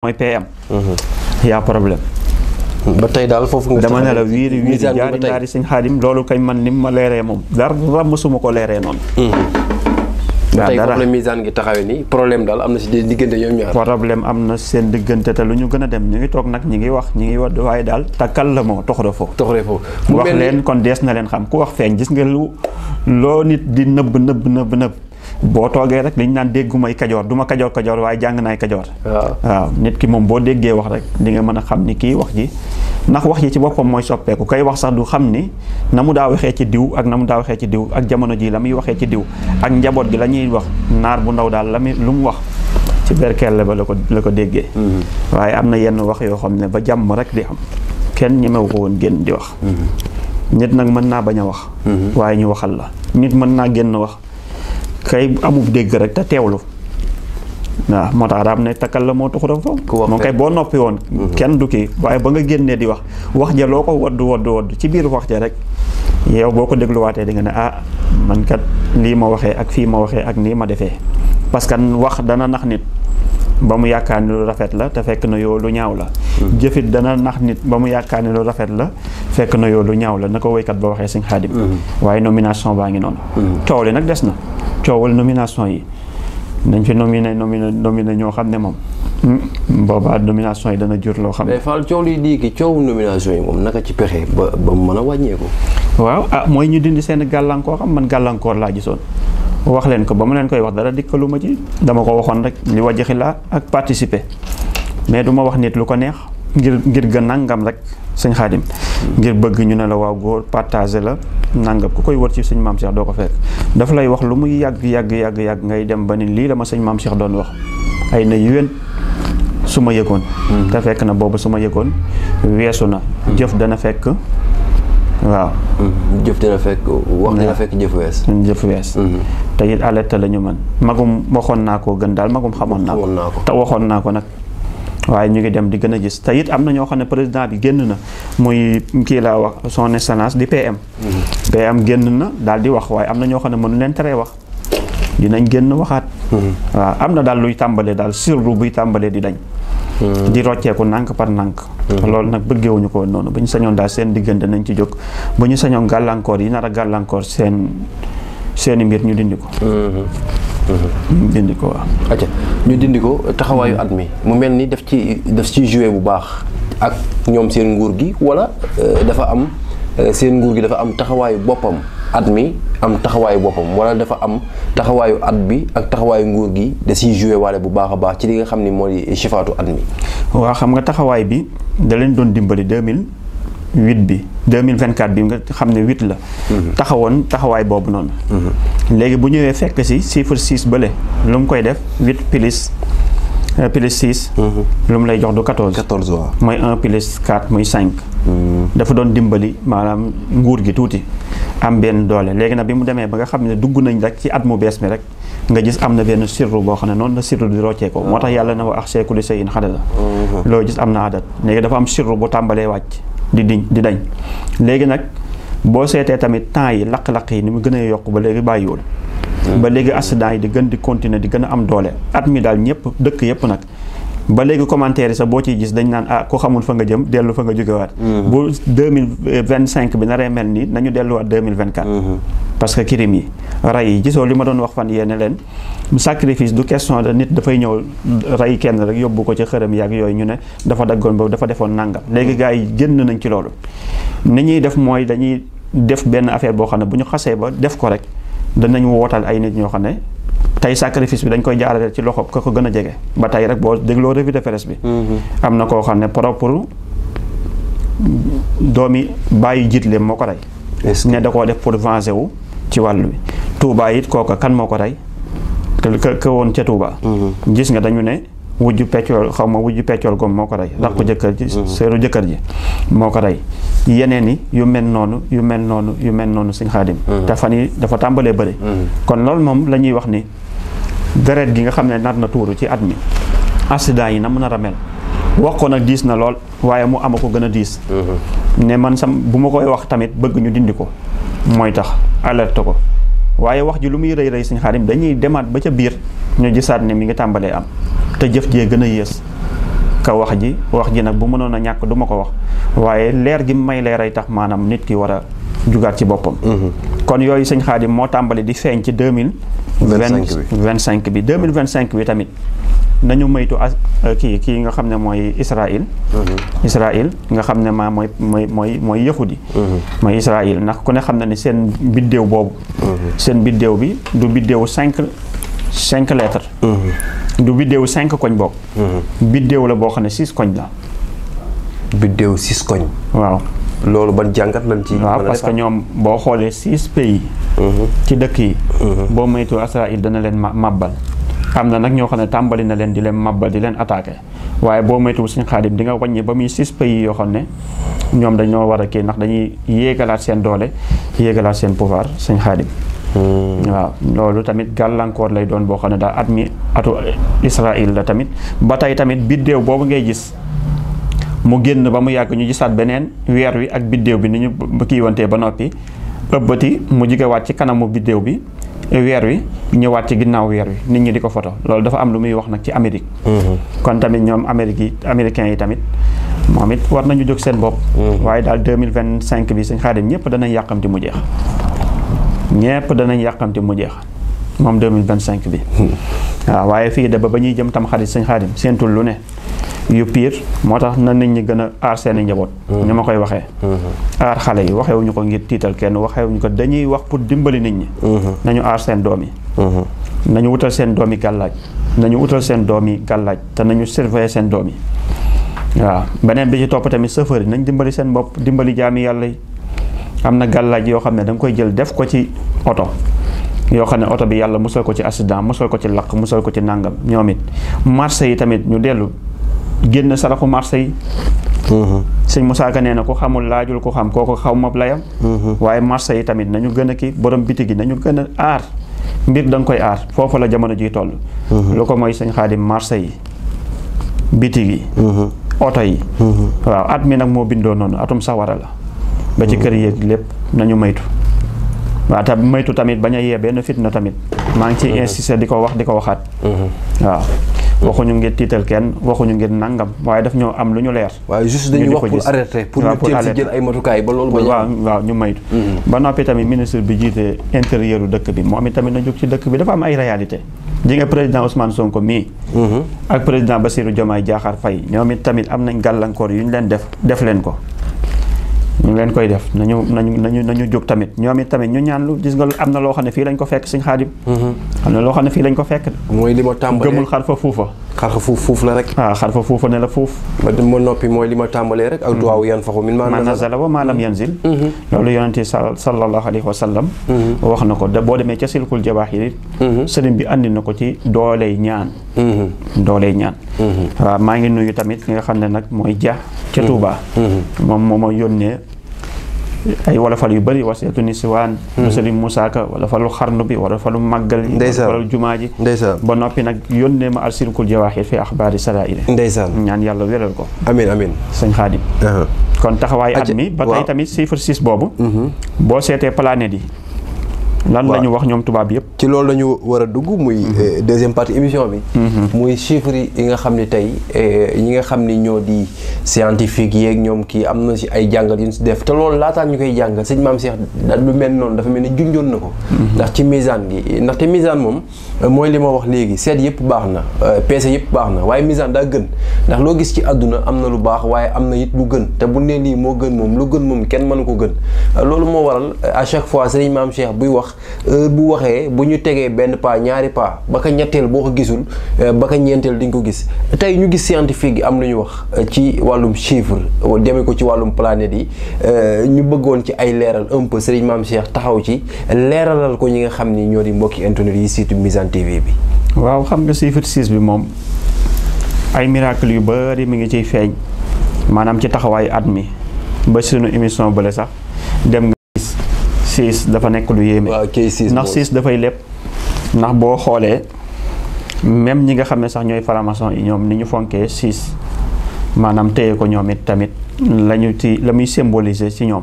mooy PM. yaa problème. ba tey daal foofu nga. dama ne la wiiri wiiri jaari ndaari sëñ Xaadim loolu kañ man ni ma leeree moom dara mësuma ko leeree noonu. ba tey foofu la misaan gi taxawee nii problème daal am na si diggante ñoom ñaar. problème am na seen diggante te lu ñu gën a dem ñu ngi toog nag ñu ngi wax ñu ngi wadd waaye daal takkal la moo toxure foofu. toxure foofu mu wax leen kon dees na leen xam ku wax feeñ gis nga loo nit di nëbb boo toogee rek liñ naan déggu may kajoor du ma kajoor waaye jàng naay kajoor. waaw nit ki moom boo déggee wax rek di nga mën a xam ni kii wax ji ndax wax ji ci boppam mooy soppeeku kay wax sax du xam ni na mu daa waxee ci diw ak na mu daa waxee ci diw ak jamono ji la muy waxee ci diw ak njaboot gi la ñuy wax naar bu ndaw daal la muy lu mu wax ci berkelle ba la ko déggee. waaye am na yenn wax yoo xam ne ba jàmm rek di am kenn ñemewu ko woon génn di wax. nit nag mën naa bañ a wax. waaye ñu waxal la nit mën naa génn wax. kay amub dégg rek te teewlu waaw moo tax daam ne takkal la moo tuxura foofu moom kay boo noppi woon kenn du kii waaye ba nga génnee di wax ja loo ko wodd ci biir wax ja rek yow boo ko dégluwaatee di nga ne ah man kat lii ma waxee ak fii ma waxee ak nii ma defee parce que wax dana nax nit ba mu yaakaar ni lu rafet la te fekk na yow lu ñaaw la jëfit dana nax nit ba mu yaakaar ni lu rafet la fekk na yow lu ñaaw la na ko woykat ba waxee sëñ Xaadim waaye nomination baa ngi noonu coow li nag des na coowal nomination yi nañ fi nominé ñoo xam ne moom boobaa nomination yi dana jur loo xam ne. mais Fall coow liy di coowu nomination yi moom naka ci pexe ba mu mën a wàññeeku. waaw mooy ñu dindi seen gàllankoor xam man gàllankoor laa gisoon wax leen ko ba mu leen koy wax dara dikkalu ma ci dama ko waxoon rek li wàjjaxi laa ak participer mais du ma wax nit lu ko neex ngir gën nangam rek sëñ Xaadim ngir bëgg ñu ne la waaw góor partagé la nangam ku koy wër ci sëñ maam Cheikh doo ko fekk dafa lay wax lu muy yàgg ngay dem ba ni lii la ma sëñ maam Cheikh doon wax ay na yéwén su ma yëgoon te fekk na boobu su ma yëgoon weesu na jëf dana fekk waaw jëf dana fekk wax dana fekk jëf wees te it alerte la ñu mën magum waxoon naa ko gën daal magum xamoon naa ko te waxoon naa ko nag waaye ñu ngi dem di gën a gis te it am na ñoo xam ne président bi génn na muy kii laa wax son excellence di PM génn na daal di wax waaye am na ñoo xam ne mënu leen teree wax dinañ génn waxaat waaw am na daal luy tàmbalee daal sirru buy tàmbalee di dañ di rocceeku nànk par nànk loolu nag bëggewuñu ko noonu bu ñu sañoon daal seen diggante nañ ci jóg bu ñu sañoon gàllankoor yi nar a gàllankoor seeni mbir ñu dindi ko dindi ko waaw. acca ñu dindi ko taxawaayu at mi mu mel ni daf ci joué bu baax ak ñoom seen nguur gi wala dafa am seen nguur gi dafa am taxawaayu boppam at mi am taxawaayu boppam wala dafa am taxawaayu at bi ak taxawaayu nguur gi da siy joué waale bu baax a baax ci li nga xam ni moo di sifaatu at mi. waaw xam nga taxawaay bi da leen doon dimbali 2008 bi 2024 bi nga xam ne 8 la. taxawoon taxawaay boobu noonu. léegi bu ñëwee fekk si chiffre 6 bële lu mu koy def 8 plus 6. lu mu lay jox du 14. 14 waaw. mooy 1 plus 4 muy 5. dafa doon dimbali maanaam nguur gi tuuti am benn doole léegi nag bi mu demee ba nga xam ne dugg nañ rek ci at mu bees mi rek nga gis am na benn sirru boo xam ne noonu la sirru di roccee ko moo tax yàlla na wa axshaa kulli shay'in xadada loo gis am na adat léegi dafa am sirru bu tàmbalee wàcc. di dañ léegi nag boo seetee tamit temps yi laq-laq yi ni mu gën a yokk ba léegi bàyyiwul ba léegi accident yi di gën di continuer di gën a am doole at mi daal ñëpp dëkk yëpp nag ba léegi commentaire yi sax boo ciy gis dañ naan ku xamul fa nga jëm dellu fa nga jógewaat bu 2025 bi naree mel nii nañu delluwaat 2024 parce que kirim yi ray yi gisoo li ma doon wax fan yéene leen sacrifice du question de nit dafay ñëw ray kenn rek yóbbu ko ci xërëm yàgg yooyu ñu ne dafa daggoon boobu dafa defoon nangam léegi gars yi génn nañ ci loolu ni ñuy def mooy dañuy def benn affaire boo xam ne bu ñu xasee ba def ko rek danañ wootal ay nit ñoo xam ne tey sacrifice bi dañ koy jaarale ci loxo ka ko gën a jege ba tey rek boo dégloo revue de presse bi am na koo xam ne propre doomi bàyyi jiitle moo ko rey ne da koo def pour venger wu ci wàllu bi Touba it kooka kan moo ko rey ka woon ca Touba gis nga dañu ne wujju peccool gom moo ko rey rakku jëkkër ji seeru jëkkër ji moo ko rey yeneen yi yu mel noonu sëñ Xaadim te fan yi dafa tàmbalee bëri kon loolu moom la ñuy wax ni deret gi nga xam ne nar na tuuru ci at mi accident yi na mën a ramel wax ko nag diis na lool waaye mu ama ko gën a diis ne man bu ma koy wax tamit bëgg ñu dindi ko mooy tax alerte ko waaye wax ji lu muy rëy sëñ Xaadim dañuy demaat ba ca biir ñu gisaat ne mi ngi tàmbalee am te jëf jee gën a yées ka wax ji nag bu mënoon a ñàkk du ma ko wax waaye leer gi may leer ay tax maanaam nit ki war a jugaat ci boppam. kon yooyu sëñ Xaadim moo tàmbali di feeñ ci 2025 bi 2025 bi tamit nañu moytu kii nga xam ne mooy Israël. Israël nga xam ne maa mooy yahudi. mooy Israël ndax ku ne xam na ne seen biddéew boobu. seen biddéew bi du biddéewu 5 lettres. du biddéewu 5 koñ bokk. biddéew la boo xam ne 6 koñ la. biddéew 6 koñ. waaw. loolu ban jàngat lañ ci. waaw parce que ñoom boo xoolee 6 pays. ci dëkk yi. boo moytu Israël dana leen màbbal. am na nag ñoo xam ne tàmbali na leen di leen màbbal di leen attaqué waaye boo moytuwul suñu Xaadim di nga wàññi ba muy 6 pays yoo xam ne ñoom dañoo war a kii ndax dañuy yéegalaat seen doole yéegalaat seen pouvoir suñu Xaadim. waaw loolu tamit gàllankoor lay doon boo xam ne daal at mi atu Israël la tamit ba tey tamit biddéew boobu ngay gis mu génn ba mu yàgg ñu gisaat beneen weer wi ak biddéew bi ni ñu kiiwantee ba noppi ëbbati mu jigewaat ci kanamu biddéew bi weer wi ñëwaat ci ginnaaw weer wi nit ñi di ko photo loolu dafa am lu muy wax nag ci Amérique. kon tamit ñoom américains yi tamit moom it war nañu jóg seen bopp. waaye daal 2025 bi sëñ Xaadim ñëpp danañ yàqamti mu jeex. ñëpp danañ yàqamti mu jeex moom 2025 bi. waaw waaye fii de ba ñuy jëm tam xarit sëñ Xaadim seentul lu ne yu pire moo tax na nit ñi gën a aar seeni njaboot. ni ma koy waxee. aar xale yi waxewuñu ko ngir tiital kenn waxewuñu ko dañuy wax pour dimbali nit ñi. nañu aar seen doom yi. nañu wutal seen doom yi gàllaaj nañu wutal seen doom yi gàllaaj te nañu surveiller seen doom yi. waaw beneen bi ci topp tamit chauffeur yi nañ dimbali seen bopp dimbali jaami yàlla yi am na gàllaaj yoo xam ne da nga koy jël def ko ci oto. yoo xam ne oto bi yàlla musal ko ci accident musal ko ci lakk musal ko ci nàngam ñoom it marché yi tamit ñu dellu génn saraxu marché yi. sëñ Moussa Ka nee na ku xamul laajul ku xam kooku xaw ma layam. waaye marché yi tamit nañu gën a kii borom bitig yi nañu gën a aar mbir da nga koy aar foofu la jamono ji toll. lu ko mooy sëñ Xaadim marché yi bitig yi. oto yi. waaw at mi nag moo bindoo noonu atum sawara la. ba ci kër yeeg lépp nañu maytu. waaw te maytu tamit bañ a yee benn fitna tamit maa ngi ciy insisté di ko wax di ko waxaat. waaw waxuñu ngir tiital kenn waxuñu ngir nangam waaye daf ñoo am lu ñu leer. waaye juste dañuy wax pour arrêter pour ñu teel si jël ay matukaay ba loolu. waaw ñu maytu. ba noppi tamit ministre bi jiite intérieur dëkk bi moom it tamit na jóg ci dëkk bi dafa am ay réalité ji nga président Ousmane Sonko mii. ak président Bassirou Diomaye Diakhar Faye ñoom it tamit am nañ gàllankoor yu ñu leen def leen ko. ñu leen koy def nañu jóg tamit ñoom it tamit ñu ñaan lu gis nga am na loo xam ne fii lañ ko fekk sëñ Xaadim. am na loo xam ne fii lañ ko fekk. mooy li ma tàmbalee gëmul xar fa fuufa. xar fa fuuf la rek. waaw xar fa fuufa ne la fuuf. ba ma noppi mooy li ma tàmbalee rek. ak duwaaw yan faxu min maa nazala wa maa lam yanzil. loolu yonente sallallahu alayhi wa sallam. wax na ko boo demee ca silkul jawaaxir sëriñ bi andi na ko ci dooley ñaan. dooley ñaan. waaw maa ngi nuyu tamit ki nga xam ne nag mooy Dia ca Touba. moom moo ma yónnee ay wolofal yu bëri waseetu ni siwaan Sëriñ Moussa Ka wala falu xarnu bi wala falu màggal yi wala jumaa ji ba noppi nag yónnee ma al silkul jawaaxir fi axbaari saraa'ir ndeysaan ñaan yàlla wéral ko amiin amiin sëñ Xaadim kon taxawaay at mi ba tey tamit chiffre 6 boobu boo seetee planète yi lan la ñu wax ñoom tubaab yëpp ci loolu la ñu war a dugg muy deuxième partie émission bi muy chiffres yi nga xam ni tey ñi nga xam ni ñoo di scientifique yeeg ñoom kii am na si ay jàngat yu ñu si def te loolu laataan ñu koy jàngal sëñ Maam Cheikh lu mel noonu dafa mel ni junjoon na ko ndax ci misaan gi ndaxte misaan moom mooy li ma wax léegi seet yëpp baax na peese yëpp baax na waaye misaan daa gën ndax loo gis ci àdduna am na lu baax waaye am na it lu gën te bu nee lii moo gën moom lu gën moom kenn mënu ko gën loolu moo waral à chaque fois sëñ Maam Cheikh buy wax bu waxee bu ñu tegee benn pas ñaari pas ba ka ñetteel boo ko gisul ba ka ñeenteel di nga ko gis tey ñu gis scientifique yi am lu ñu wax ci wàllum chiffre demee ko ci wàllum planète yi ñu bëggoon ci ay leeral un peu Serigne Mame Cheikh taxaw ci leeralal ko ñi nga xam ni ñoo di mbokki internet yi surtout Mizane TV bi. waaw xam nga chiffre 6 bi moom ay miracle yu bari mi ngi ciy feeñ maanaam ci taxawaayu at mi ba sunu émission bële sax dem nga gis 6 dafa nekk lu yéeme. waaw kay 6 ndax 6 dafay lépp ndax boo xoolee même ñi nga xam ne sax ñooy franc-maçon yi ñoom ni ñu fonkee 6 maanaam téye ko ñoom it tamit lañu ci la muy symboliser ci ñoom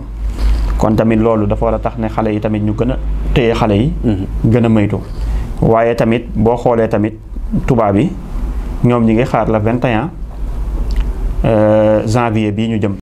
kon tamit loolu dafa war a tax ne xale yi tamit ñu gën a téye xale yi. gën a maytu waaye tamit boo xoolee tamit tubaab yi ñoom ñi ngi xaar la 21 janvier bii ñu jëm